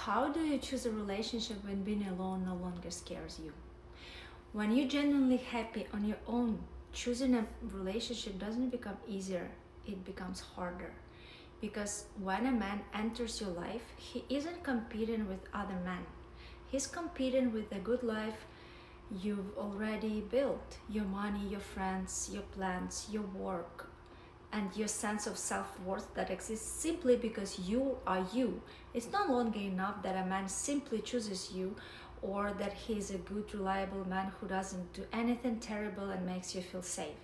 How do you choose a relationship when being alone no longer scares you? When you're genuinely happy on your own, choosing a relationship doesn't become easier, it becomes harder. Because when a man enters your life, he isn't competing with other men. He's competing with the good life you've already built. Your money, your friends, your plans, your work, and your sense of self-worth that exists simply because you are you. It's no longer enough that a man simply chooses you, or that he's a good, reliable man who doesn't do anything terrible and makes you feel safe.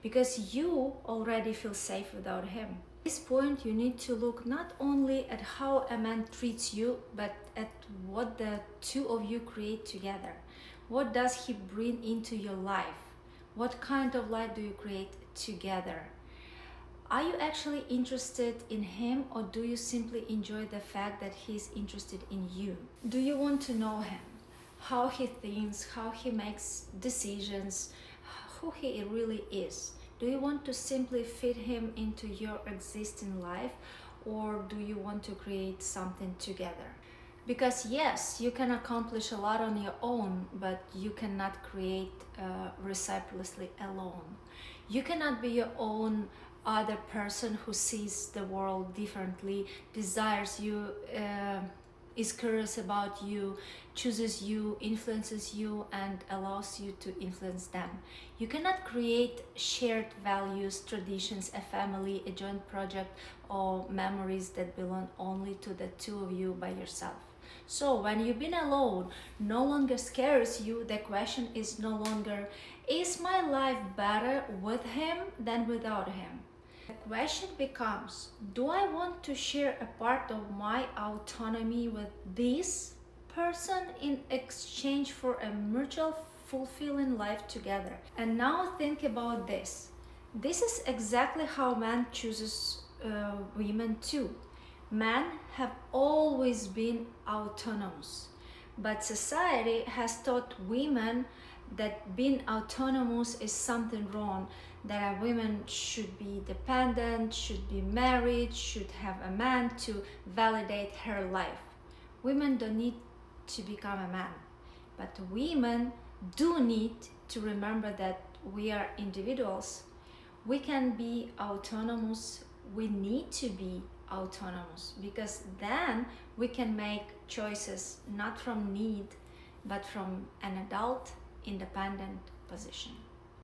Because you already feel safe without him. At this point, you need to look not only at how a man treats you, but at what the two of you create together. What does he bring into your life? What kind of life do you create together? Are you actually interested in him, or do you simply enjoy the fact that he's interested in you? Do you want to know him? How he thinks, how he makes decisions, who he really is? Do you want to simply fit him into your existing life, or do you want to create something together? Because yes, you can accomplish a lot on your own, but you cannot create reciprocally alone. You cannot be your own other person who sees the world differently, desires you, is curious about you, chooses you, influences you, and allows you to influence them. You cannot create shared values, traditions, a family, a joint project, or memories that belong only to the two of you by yourself. So when you've been alone no longer scares you, the question is no longer, is my life better with him than without him? The question becomes, do I want to share a part of my autonomy with this person in exchange for a mutual fulfilling life together? And now think about this. This is exactly how man chooses women too. Men have always been autonomous, but society has taught women that being autonomous is something wrong, that a woman should be dependent, should be married, should have a man to validate her life. Women don't need to become a man, but women do need to remember that we are individuals. We can be autonomous, we need to be autonomous, because then we can make choices not from need, but from an adult independent position.